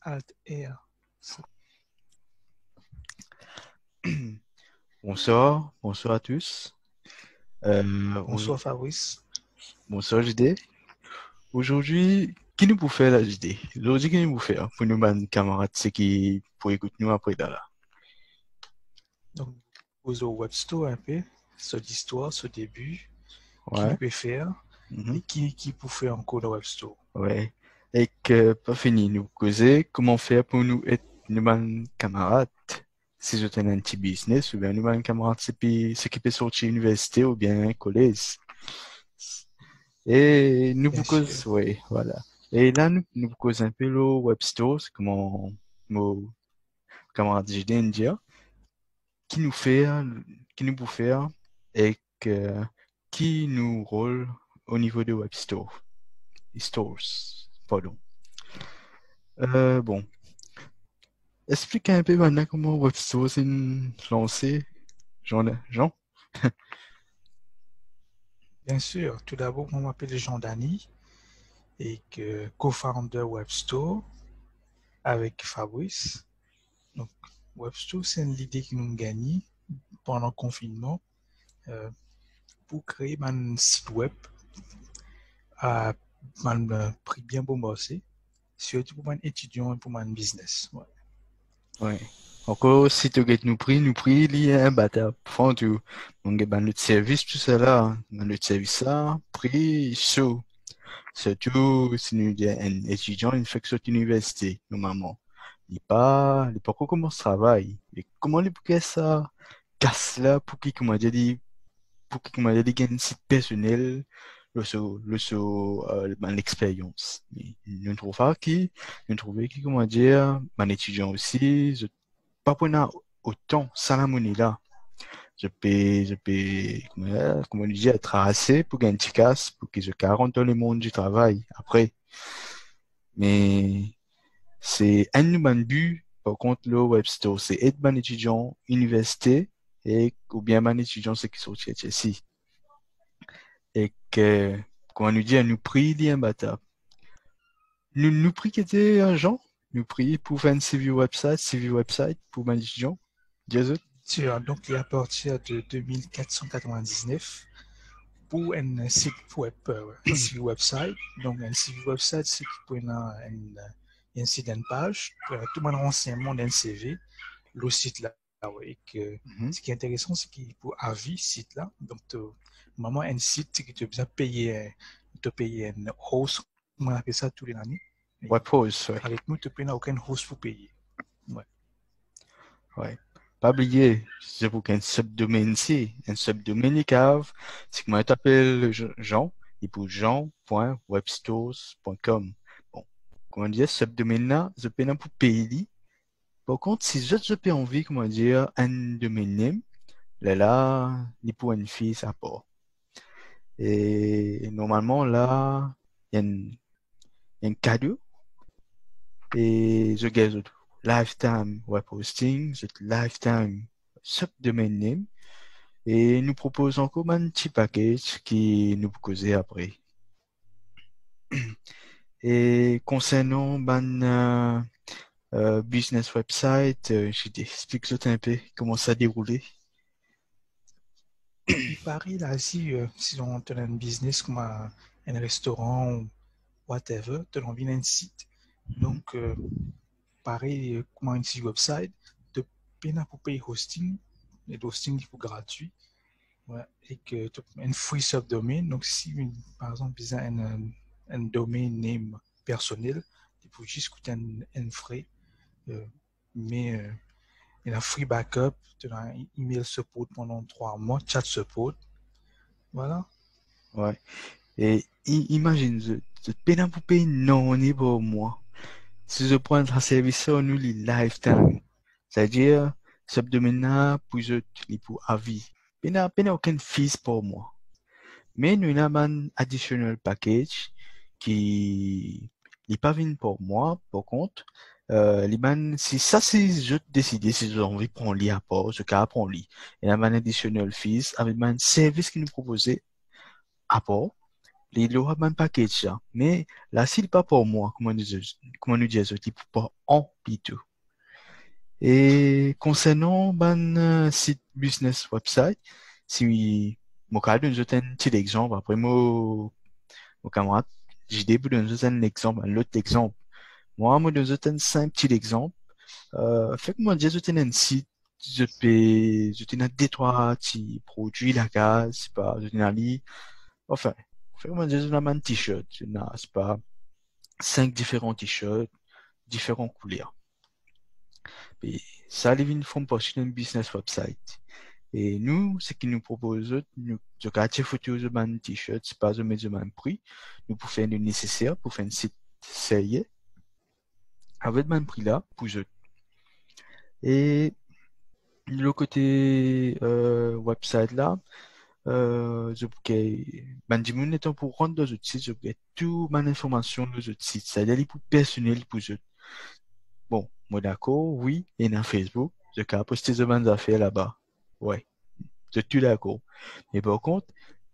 Alt Air. Bonsoir, bonsoir à tous. Bonsoir Fabrice. Bonsoir JD. Aujourd'hui, qui nous pour faire la JD? Aujourd'hui, qui nous pour faire pour nous, mes camarades, c'est qui pour écouter nous après là. Donc, vous au web store un peu, ce l'histoire, ce début, qui nous Ouais. peut faire Mhm. et qui peut faire encore le web store. Ouais. Et que, pas fini, nous causer comment faire pour nous être nous, mes camarades. Si je tenais un petit business, ou bien nous, mes camarades, c'est qui peut sortir l'université ou bien un collège. Et nous Bien vous sûr. cause, oui, voilà. Et là, nous vous cause un peu le web store, c'est comment mon camarade JD dire, qui nous fait, qui nous peut faire et que, qui nous rôle au niveau de web store, stores, pardon. Bon, explique un peu maintenant comment web store s'est lancé, Jean? Bien sûr. Tout d'abord, on m'appelle Jean Dany et que co-founder web store avec Fabrice. Donc, web store, c'est une idée qui nous gagne pendant le confinement euh, pour créer un site web à un prix bien bon marché, surtout pour un étudiant et pour un business. Ouais. Ouais. Encore, si tu nous pris, il y a un bâtard. Enfin, tu, donc, ben, le service, tout ça là, ben, le service là, prix chaud. Surtout, si nous, un étudiant, il fait que cette université, normalement. Il pas encore comment ce travail. Et comment il peut faire ça, casse là, pour qu'il, comment dire, pour qu'il, comment dire, gagne un site personnel, ben, l'expérience. Mais nous trouvons pas qui, nous trouvons qui, comment dire, ben, étudiant aussi, pas prendre autant ça la monnaie là. Comment on dit, être assez pour gagner un petit casse, pour que je 40 dans le monde du travail après. Mais c'est un nouveau but, par contre, le web store, c'est être un étudiant université et, ou bien un étudiant, c'est qui sont ici. Et que, comment on nous dit, nous prix, il y a un bâtard. Nous prix qui était un genre, nous prix pour faire un CV website pour un étudiant. Dis Donc, à partir de 2499, pour un site web, un site website, donc un site website, c'est qui peut un site d'une page, tout le renseignement d'un CV, le site là, ouais, que, Mhm. ce qui est intéressant, c'est qu'il pour avis site là, donc, normalement, un site qui te besoin de payer un host, on appelle ça tous les années. Et Web pause, ouais. avec nous, tu n'as aucun host pour payer. Ouais. Ouais. Pas oublier, c'est pour qu'un subdomaine ici, un subdomaine il cave, c'est que moi t'appelle Jean, et pour jean.webstores.com. Bon, comment dire, subdomaine là, je paye pour payer. Par contre, si je paye envie, comment dire, un domaine name, il pour une fille, ça part. Et normalement, là, il y a un cadeau, et je gagne lifetime web hosting, lifetime subdomain name, et nous proposons encore un petit package qui nous causer après. Et concernant business website, je t'explique tout un peu comment ça déroulé. Il paraît là, si on a un business comme un restaurant ou whatever, tu as envie d'un site. Mhm. Donc, pareil, comme un site website, tu payes pour payer hosting, et le hosting il faut gratuit. Ouais, et que tu as un free subdomain. Donc, si par exemple, tu as un domain name personnel, il faut juste coûter un frais. Euh, mais il y a un free backup, tu as un email support pendant 3 mois, chat support. Voilà. Ouais. Et imagine, je paye pour payer non, on est pour moi. Si je prends un service, on nous les lifetime. C'est-à-dire, subdomaine là, pour à vie. Il n'y a aucun fees pour moi. Mais nous avons un additional package qui n'est pas venu pour moi. Par contre, si ça, si je décide, si j'ai envie de prendre lit à part, je peux prendre lit. Il y a un additional fees avec un service qui nous proposait à part. il aura un package là. Mais là, s'il pas pour moi, comment nous dire, il pas en P2. Et concernant site business website, si mon cas donne un petit exemple, après mon camarade, j'ai des pour donner un exemple, un autre exemple. Moi, je donne un simple petit exemple. Fait que moi, je donne un site, je donne deux, trois petits produits, la gaz, c'est pas, je donne un lit. Enfin, fait que moi, je donne un t-shirt, c'est pas, 5 différents t-shirts, différentes couleurs. Et ça, les vignes font partie d'un business website. Et nous, ce qu'ils nous proposent, nous, je garde photo de ban t-shirt, c'est pas de mettre le même prix. Nous pouvons faire le nécessaire pour faire un site sérieux avec le même prix là, pour eux. Et le côté website là, je ben, du monde étant pour rendre dans le site, je peux toute mon information dans le site, c'est-à-dire pour personnel pour eux. Bon, moi d'accord, oui, et dans Facebook, je peux poster de bonnes affaires là-bas. Ouais, je suis d'accord. Mais par contre,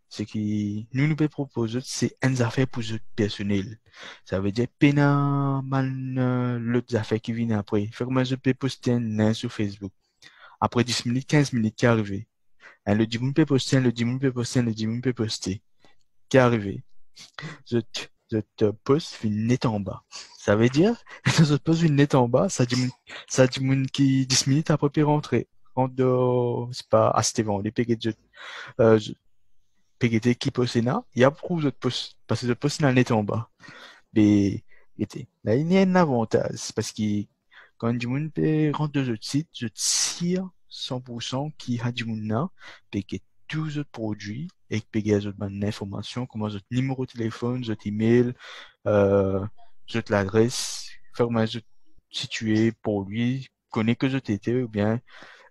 ce qui nous pouvons proposer, c'est une affaire pour le personnel. Ça veut dire pena man l'autre affaire qui vient après. Fait que moi, je peux poster un lien sur Facebook. Après 10 minutes, 15 minutes, qui est arrivé. Le dimanche, peut poster, le dimanche, peut poster, le dimanche, peut poster. Qui est arrivé. Je te poste une net en bas. Ça veut dire, je te pose une net en bas, ça dit mon qui 10 minutes après peut rentrer. Rentre de, c'est pas, ah, c'était bon, les pégés je PGT qui poste là, il y a beaucoup de postes, parce que le poste dans net en bas. Mais, là, il y a un avantage, c'est parce que quand du monde peut rentrer dans le site, je tire 100% qui a du monde là, et que tous les autres produits, et que les autres informations, comme votre numéro de téléphone, votre email, votre l'adresse, comment vous situé pour lui, connaît que je t'étais, ou bien,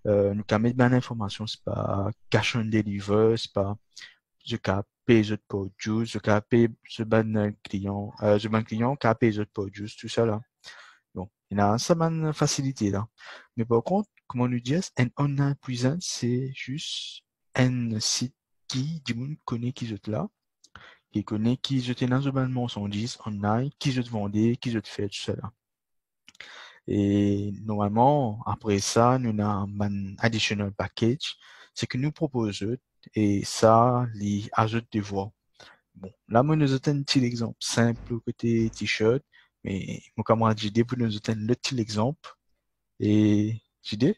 nous quand mettre bien l'information, c'est pas cash on deliver, c'est pas, je cap paye je produits, je cap paye je ban client, je ban client cap paye je produits, tout ça là. Bon, il y a ça man facilité là. Mais par contre, comme on nous dit, un online presence, c'est juste un site qui, du monde connaît qui je te là, qui connaît qui je t'ai dans le ban marchandise online, qui je te vendais, qui je te fais tout ça là. Et normalement, après ça, nous avons un additional package, c'est que nous proposons, et ça, les ajoute des voix. Bon, là, moi, nous avons un petit exemple simple côté t-shirt, mais mon camarade JD pour nous donner le petit exemple. Et JD?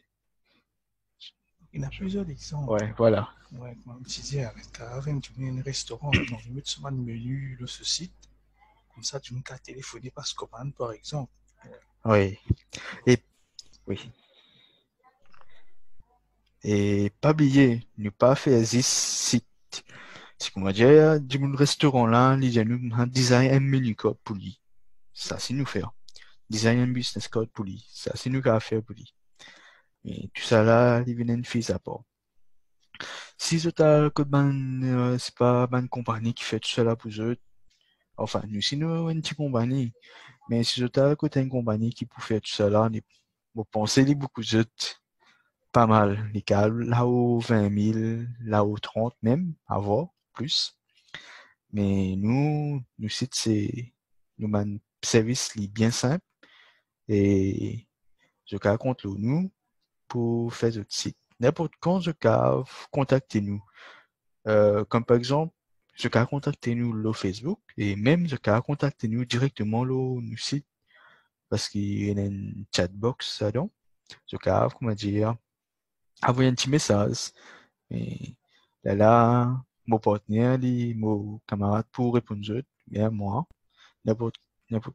Il y a plusieurs exemples. Ouais, voilà. Ouais, comme tu disais, avec un restaurant, donc je mets sur un menu de ce site, comme ça, tu me cas téléphoner par commande, par exemple. Oui. Et, oui. Et pas oublier, ne pas faire this site. C'est comme dire, du restaurant là, il y a nous un design un menu code pour lui. Ça, c'est nous faire. Design un business code pour lui. Ça, c'est nous qui a faire pour lui. Et tout ça là, il vient une fille à part. Si c'est que c'est pas une compagnie qui fait tout ça là pour eux, enfin, nous, c'est nous une petite compagnie. Mais si c'est côté une compagnie qui peut faire tout ça là, vous pensez les beaucoup de pas mal. Les cas là où 20 000, là où 30 même, à voir, plus. Mais nous site, c'est, nous, un service bien simple et je raconte nous pour faire notre site. N'importe quand, je peux contacter-nous. Comme par exemple, je peux contacter-nous le Facebook et même je peux contacter-nous directement le site parce qu'il y a une chatbox là-dedans. Je peux, comment dire, envoyer un petit message. Et là, mon partenaire, mon camarade pour répondre, bien moi, n'importe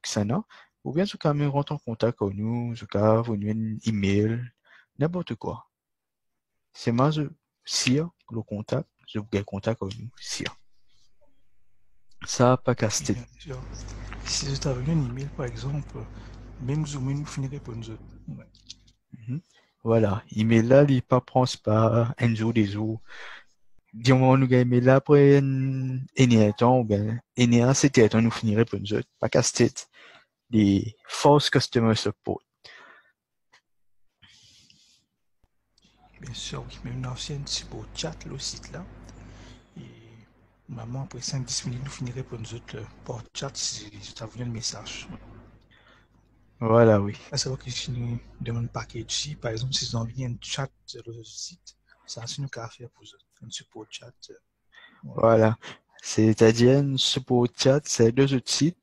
qui ça n'a. Ou bien je peux me rentrer en contact avec nous, je peux envoyer un email, n'importe quoi. C'est moi, si le contact, je vous gagne contact avec nous, si. Ça, pas Et casté. bien sûr, si je t'avais un email, par exemple, même Zoom, nous finirait pour nous autres. Ouais. Mhm. Voilà. Email là, il pas prend, c'est pas un jour des jours. Dis-moi, nous gagne, mais là, après, un temps, ou bien, c'était temps, nous finirait pour nous autres. Pas casté. Les false customer support. Bien sûr, oui, même l'ancien petit beau chat, le site là. Et Maman, après 5-10 minutes, nous finirons pour nous autres par chat si tu as vu le message. Voilà, oui. À savoir que si nous demandons package ici, par exemple, si vous envoyez un chat sur le site, ça c'est nous qu'à faire pour vous, un support chat. Ouais. Voilà. C'est-à-dire, support chat, c'est deux autres sites.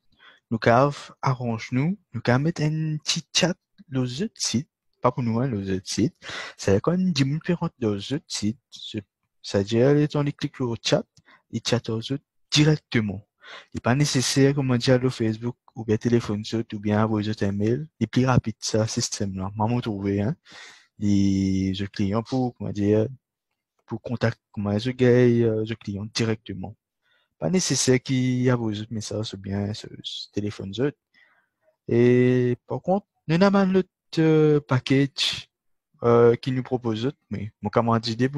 Nous cave arrange-nous, nous cave mettre un petit chat dans les autres sites. Pas pour nous, hein, les autres sites. C'est quand 10 minutes per dans les autres sites. C'est-à-dire, les gens qui cliquent sur le chat, ils chattent aux autres directement. Il n'est pas nécessaire, comme on dit, le Facebook, ou bien téléphone ou bien envoyer autres email. Il est plus rapide, ça, système-là. Maman trouvé, hein. Et je client pour, comment dire, pour contact, comment je gagne, je client directement. Pas nécessaire qu'il y ait vos autres messages ou bien ce téléphone autres. Et par contre, nous avons l'autre package qui nous propose autre, mais mon camarade dit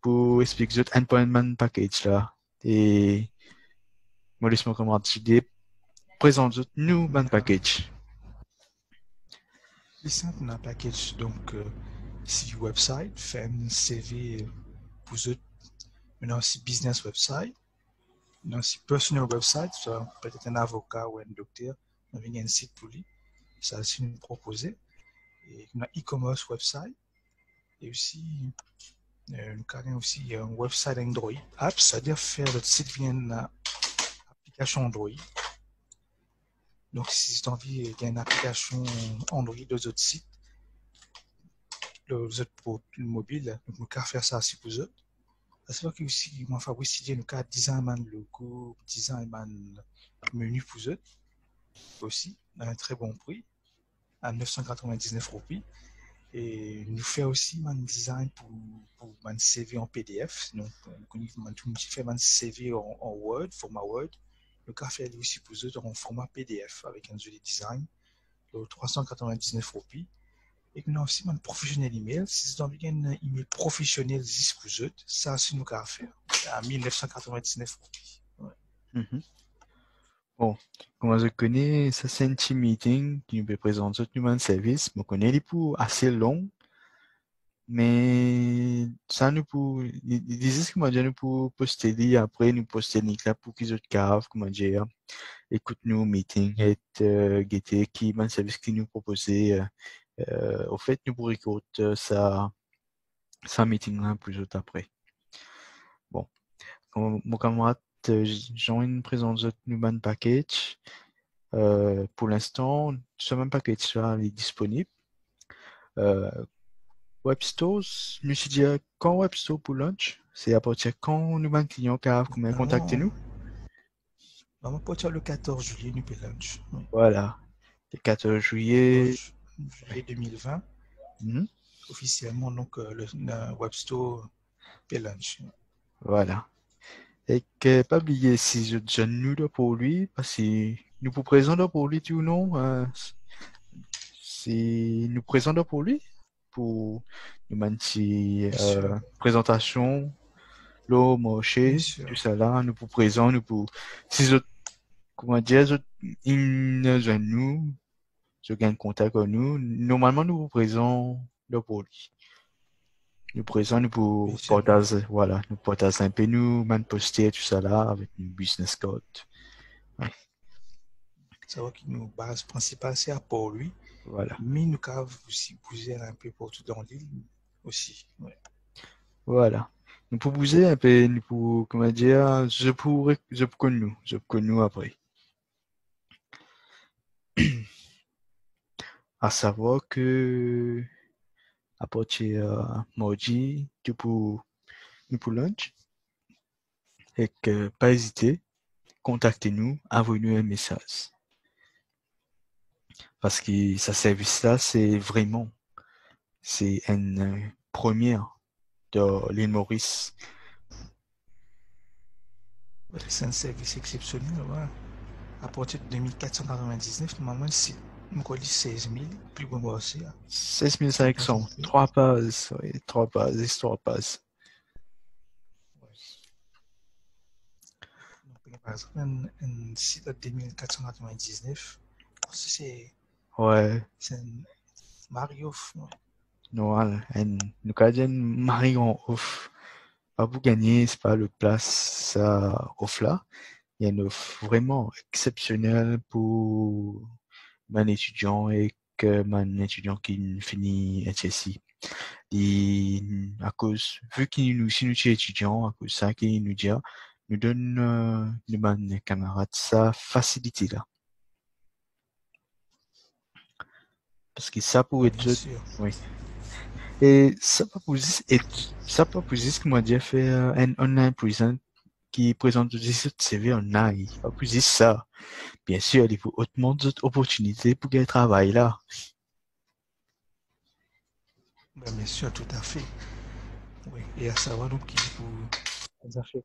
pour expliquer autre endpoint package là. Et moi, laisse mon camarade dit présente autre nous man package. C'est simple, on a un package, donc, si website, fait un CV pour eux, on a aussi business website, on a aussi personal website, peut-être un avocat ou un docteur, on a un site pour lui, ça aussi nous proposer. Et on a e-commerce website, et aussi, nous avons aussi un website Android app, c'est-à-dire faire le site via une application Android. Donc, si tu as envie, il y a une application Android aux autres sites, les autres pour le mobile, donc nous pouvons faire ça aussi pour eux. C'est vrai que aussi, moi, fabriquer nous pouvons design un logo, design un menu pour eux aussi, à un très bon prix, à 999 roupies. Et nous fait aussi un design pour un CV en PDF. Donc, nous fait un CV en Word, format Word. Le café est aussi pour eux en format PDF avec un joli design de 399 roupies. Et nous avons aussi un professionnel email. Si vous avez un email professionnel pour eux, ça c'est nous qu'à faire à 1999 roupies. Ouais. Mm-hmm. Bon, comment je connais, ça c'est un team meeting qui nous présente tout human service. Je connais les pour assez long, mais ça nous pour, ils disent comment dire, nous pour poster les après, nous poster les là pour qu'ils autres cave, comment dire, écoute nous meeting, et, guetter qui, human service qui nous proposait, au fait, nous pour écouter ça meeting là plus autres après. Bon, mon camarade, Jean, présente notre human package. Pour l'instant, ce même package-là est disponible. WebStore, je me suis dit, quand WebStore pour launch, c'est à partir quand nous, un client qui a combien contacté nous? Normalement, pour le 14 juillet, nous payons lunch. Oui. Voilà, le 14 juillet. 14 juillet 2020, Mm-hmm. officiellement, donc, le Web Store paye lunch. Voilà. Et que pas oublier si je nous là pour lui, parce que nous vous présentons pour lui, tout non, si nous présentons pour lui, pour nous une présentation, le marché, tout ça là, nous pour présent, nous pour, si je, comment dire, nous, je gagne contact avec nous, normalement nous vous présentons le pour lui. Nous présentons, nous pour partager, voilà, nous partageons un peu nous, man poster tout ça là, avec une business card. Ouais. Ça va que nos bases principales, c'est à Port-Louis. Voilà. Mais nous avons aussi bougé un peu partout dans l'île aussi. Ouais. Voilà. Nous pouvons bouger un peu, nous pouvons, comment dire, je pourrais nous après. À savoir que, à partir mardi, nous pour lunch, et que, pas hésiter, contactez-nous, envoyez-nous un message. Parce que ce service-là, c'est vraiment, c'est une première de l'île Maurice. C'est un service exceptionnel. Ouais. À partir de 2499, normalement, c'est 16 000, plus bon aussi. 16 500, 3 pages, oui, 3 pages, histoire pages. Par exemple, un site de 2499, c'est Ouais. un Mario. Normal, nous avons Marion off. pas pour gagner, c'est pas le place offre là. Il y a une offre vraiment exceptionnelle pour mon étudiant et que mon étudiant qui finit HSI. Et à cause, vu qu'il nous, si nous sommes étudiants, à cause de ça, qu'il nous dit, nous donne, nous, mon camarade, ça facilité là. Parce que ça pour Ouais, être, bien sûr. oui. Et ça pas pour juste, comment dire, faire un online present qui présente des CV online. Pas pour juste ça. Bien sûr, il faut autrement d'autres opportunités pour gagner travail là. Ouais, bien sûr, tout à fait. Oui. Et à savoir donc qu'il faut ça fait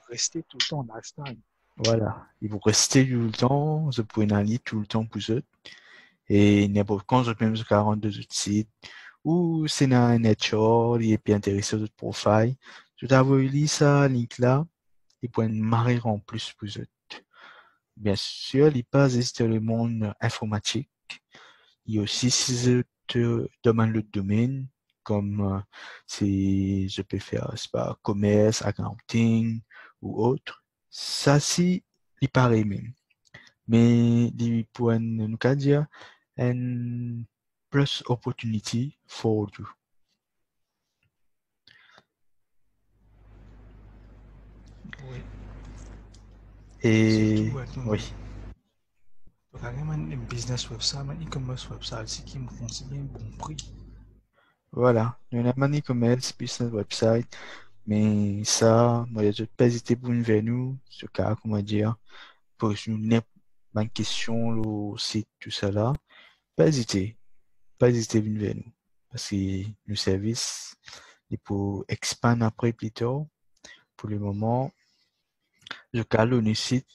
rester tout le temps en lifestyle. Voilà. Il faut rester tout le temps, je peux aller tout le temps pour eux. Et n'importe quand, je peux même 42 autres sites. Ou c'est dans un HR, il est bien intéressé de profil. Je t'avoue, lu ça, link là, il peut marrer en plus pour eux. Bien sûr, il passe dans le monde informatique. Il y a aussi si je te demande le domaine, comme si je peux faire, c'est pas, commerce, accounting ou autre. Ça, si, il paraît même. Mais il pourrait nous dire un plus opportunity for you. Oui. Et Surtout, oui, carrément un business website, un e-commerce website aussi qui me font si bien bon prix. voilà. Nous avons un e-commerce, business website, mais ça, moi, je pas hésiter pour une vers nous, ce cas, comment dire, pour une bonne question, le site, tout ça là. Pas hésiter, pas hésiter à venir vers nous. Parce que le service, il pour expand après plus tard. Pour le moment, je cale le site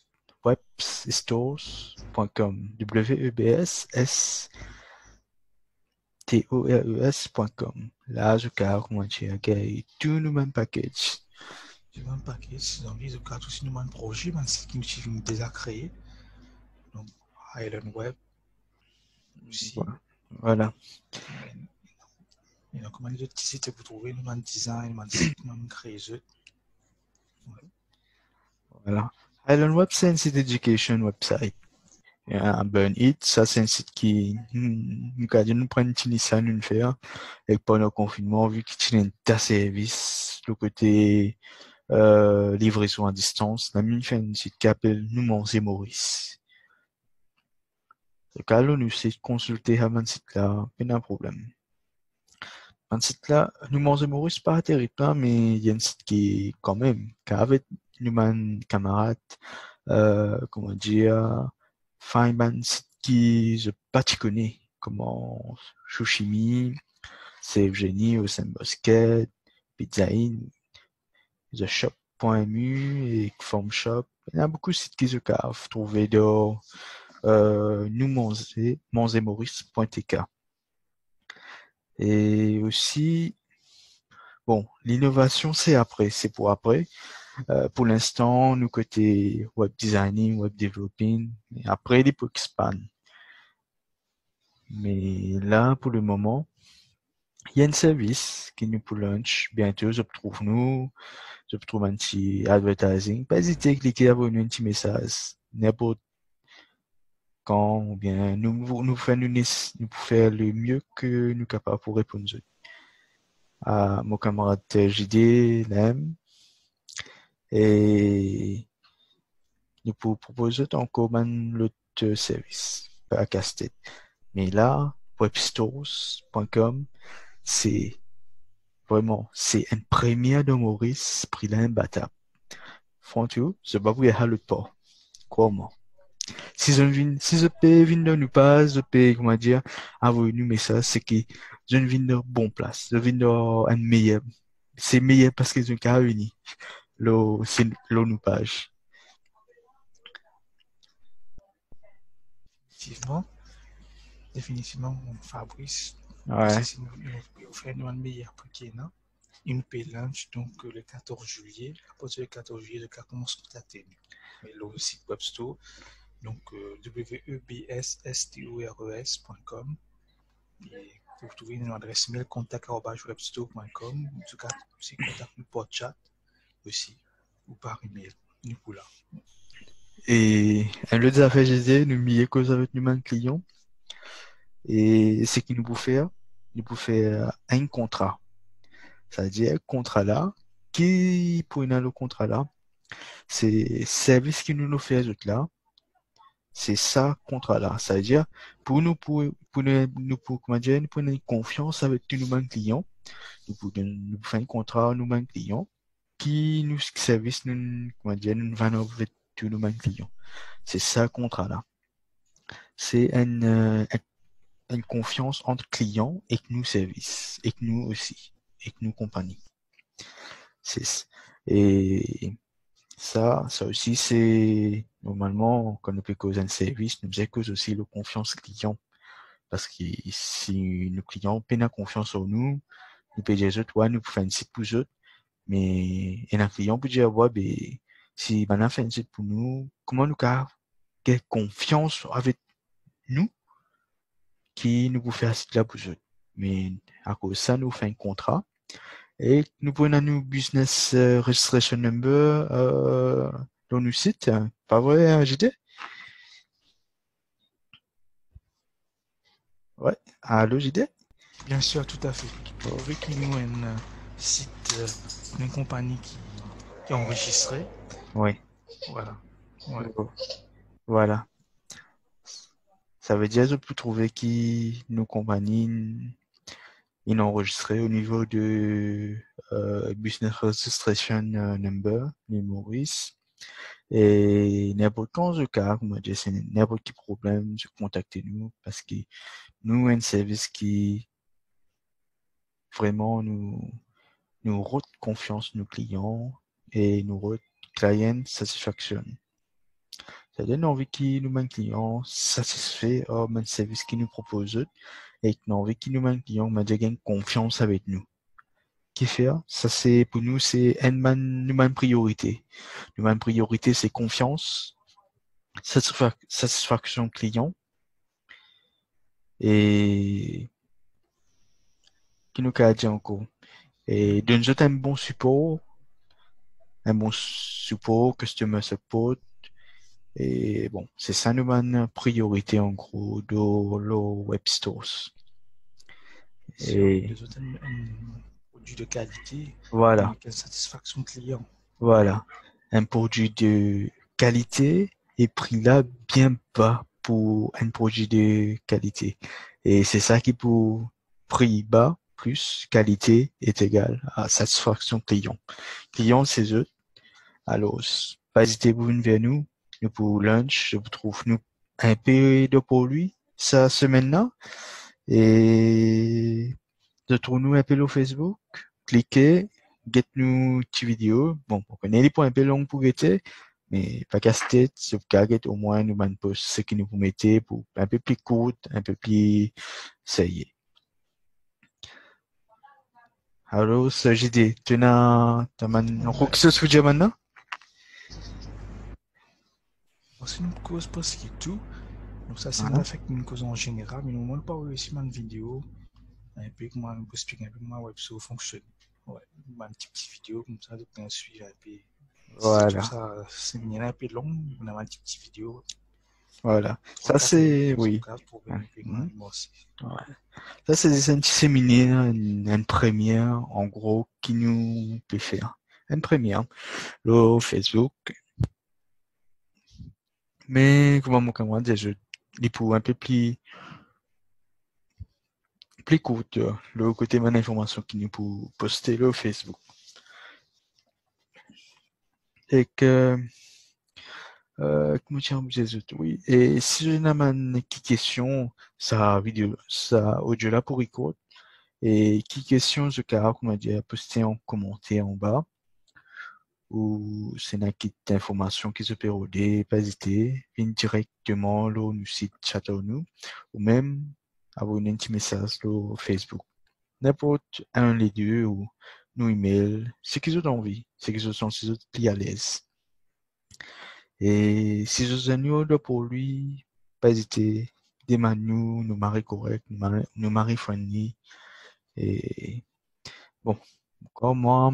webstores.com, webstores.com. Là, je cale, comment dire, tout le même package. J'ai un paquet, si envie de cas, aussi nous un projet, mais c'est qui nous suffit déjà créé. Donc, Island Web aussi. Voilà. Il y a comment dire, petits sites pour trouver nous un design, un site, nous créer eux. Ouais. Voilà. Island Web, c'est un site education website. Un Burn It, ça c'est un site qui nous prend une ça nous faire et pendant le confinement vu qu'il y a un tas de services le côté livraison à distance la mine fait un site qui appelle nous manger Maurice le cas là nous c'est consulter à un site là pas de problème un site là nous manger Maurice pas terrible hein, mais il y a un site qui quand même qui avec nous man camarade comment dire enfin un site qui je pas tu connais comment Shushimi c'est Eugénie au Basket Pizza Inn TheShop.mu et FormShop. Il y a beaucoup de sites qui se cavent. Trouver dans nous monzemaurice.tk. Et aussi, bon, l'innovation c'est après, c'est pour après. Pour l'instant, nous côté web designing, web developing, et après les expand. Mais là, pour le moment, il y a un service qui nous pour launch. Bientôt, je trouve nous, je trouve un petit advertising. Pas hésiter à cliquer à abonner un petit message. N'importe quand, ou bien nous faire le mieux que nous capables pour répondre à mon camarade JD, Lem, et nous pour proposer encore l'autre service, pas à casse-tête. Mais là, webstores.com, c'est vraiment, c'est une première de Maurice, prix l'imbattable. Franchement, je ne vais pas vous le pas. Crois-moi. Si je peux venir nous pas, je peux, comment dire, envoyer nous message, c'est que je ne viens de bon place. Je viens de un meilleur. C'est meilleur parce que je suis réuni. C'est l'eau nous page. Définitivement, définitivement, Fabrice, Ouais. si nous faisons un meilleur prix qu'il y a, il nous paye lunch donc le 14 juillet. À partir du 14 juillet, le cas commence à dater. Mais le site web store, donc webstores.com. Et vous trouvez une adresse mail contact@webstore.com. En tout cas, aussi contact nous par chat. aussi, ou par email, du coup là. Et un autre affaire, je disais, nous mieux cause avec nous, un client. Et ce qu'il nous peut faire un contrat. C'est-à-dire, contrat là, qui, pour le contrat là, c'est service qui nous fait autres là, c'est ça contrat là. C'est-à-dire, comment dire, nous prenons confiance avec tout nous, client, nous faisons un contrat, nous, client, qui nous service, nous, comment dire, nous vendons avec tout nous, client. C'est ça contrat là. C'est une confiance entre clients et que nous services, et que nous aussi, et que nous compagnie. Et ça aussi, c'est normalement, quand nous faisons un service, nous faisons aussi la confiance client. Parce que si nos clients peinent confiance en nous, nous payons les autres, ouais, nous faisons un site pour eux, mais un client peut dire, ouais, ben, si on a fait un site pour nous, comment nous avons confiance avec nous qui nous peut faire un site là pour eux. Mais à cause de ça, nous faisons un contrat et nous prenons un business registration number dans nos sites. Pas vrai, JT? Ouais. Allô, JT? Bien sûr, tout à fait. Trouver qu'il nous un site, une compagnie qui est enregistrée. Oui. Voilà. Ouais. Voilà. Ça veut dire que je peux trouver qui nos compagnies enregistrées au niveau de Business Registration Number, Memories. Et n'importe quand je cas, comme je dis, c'est n'importe quel problème, je contactez-nous parce que nous, un service qui vraiment nous rend confiance nos clients et nous rend client satisfaction. Ça donne envie qui nous un client satisfait au service qui nous propose et nous envie qui nous un client m'a déjà confiance avec nous. Qui fait ça, c'est pour nous c'est une priorité. Une priorité c'est confiance, satisfaction client et qui nous a dit encore. Et donne un bon support, customer support. Et bon, c'est ça une priorité en gros dans le web stores. Et Et les autres, un produit de qualité, voilà, avec une satisfaction client. voilà. Un produit de qualité et prix là bien bas pour un produit de qualité. Et c'est ça qui pour prix bas plus qualité est égal à satisfaction client. Client, c'est eux. Alors, pas hésiter pour venir vers nous. Nous pour lunch, je vous trouve nous un peu de pour lui, ça semaine-là. Et de trouver nous un peu sur Facebook. Cliquez, get nous petite vidéo. Bon, on connaît les points un peu longs pour guetter, mais pas casse-tête, c'est pour get au moins nous ban post ce qui nous mettez pour un peu plus court, un peu plus, ça y est. Alors, ça, j'ai dit, tu n'as, quoi que ce soit maintenant? C'est une cause presque tout. Donc ça, c'est Voilà. une fait une cause en général, mais nous ne pas réussi une vidéo, un peu comment nous expliquer un peu comment webso fonctionne. Ouais, une petite vidéo comme ça, de bien suivre un peu. Si tout Voilà. ça, c'est un peu long, on a une petite vidéo, Voilà. Ça, 3-4 c'est, minutes, sur oui. cas pour un peu comment aussi. Ouais. Ça, c'est un petit séminaire, une première, en gros, qui nous peut faire. Une première. Le Facebook. Mais, comment mon camarade, je les pour un peu plus courte, le côté mon information qui nous pour poster le Facebook. Et que, comment dire, oui. Et si je n'ai pas une question, ça vidéo, ça audio là pour record. Et qui question, je caractère, comment dire, poster en commentaire en bas. Ou c'est une petite information qui se peut regarder, pas hésiter, venir directement là, nous site chat nous, ou même avoir un petit message sur Facebook. N'importe un des deux, ou nous email, ce qu'ils ont envie, ce qu'ils sont si plus à l'aise. Et si je suis là pour lui, pas hésiter, demande-nous, nous marie correct, nous marie friendly. Et bon, comme moi,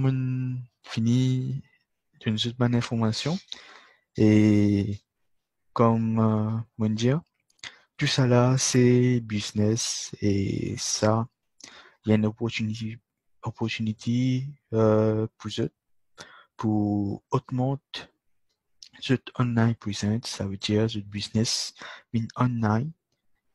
fini d'une toute bonne information. Et comme on dit, tout ça là, c'est business et ça, il y a une opportunité pour eux pour augmenter ce online presence, ça veut dire ce business in online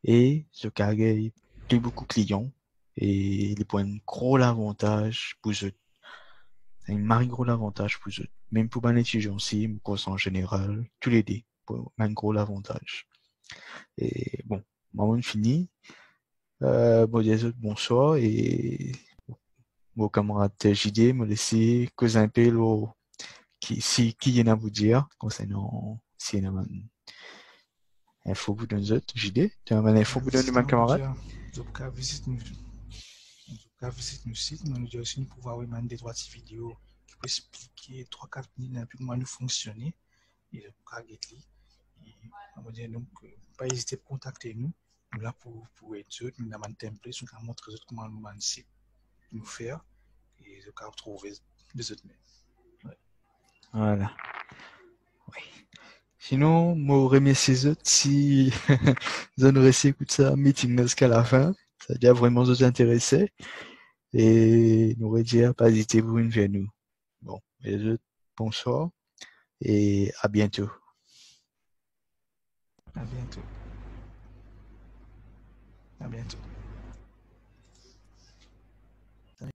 et ce carré plus beaucoup de clients et les points gros avantage pour eux. C'est un marre gros avantage pour eux. Même pour un étudiant aussi, course en général, tous les deux, pour un gros avantage. Et bon, moi on finit. Bon, des autres, bonsoir et mon camarade JD me laisser causer un peu qui y en a à vous dire concernant si y en a une info pour nous autres, JD. Tu as une info pour donner mon camarade? Je peux visiter nos sites, nous avons aussi pouvoir remettre des droits de vidéos qui peuvent expliquer 3-4 minutes comment nous fonctionner et je peux regarder. On va dire donc, pas hésiter à contacter nous. Nous là pour être sûr, nous avons un template, nous allons montrer comment nous avons un site nous faire et je peux retrouver les autres. Ouais. Voilà. Oui. Sinon, moi, remercie les autres si vous avez réussi à écouter ça, meeting jusqu'à la fin. Ça a vraiment vous intéresser. Et nous redire, pas hésiter pour une vers nous. Bon, les autres, bonsoir et à bientôt. À bientôt. À bientôt.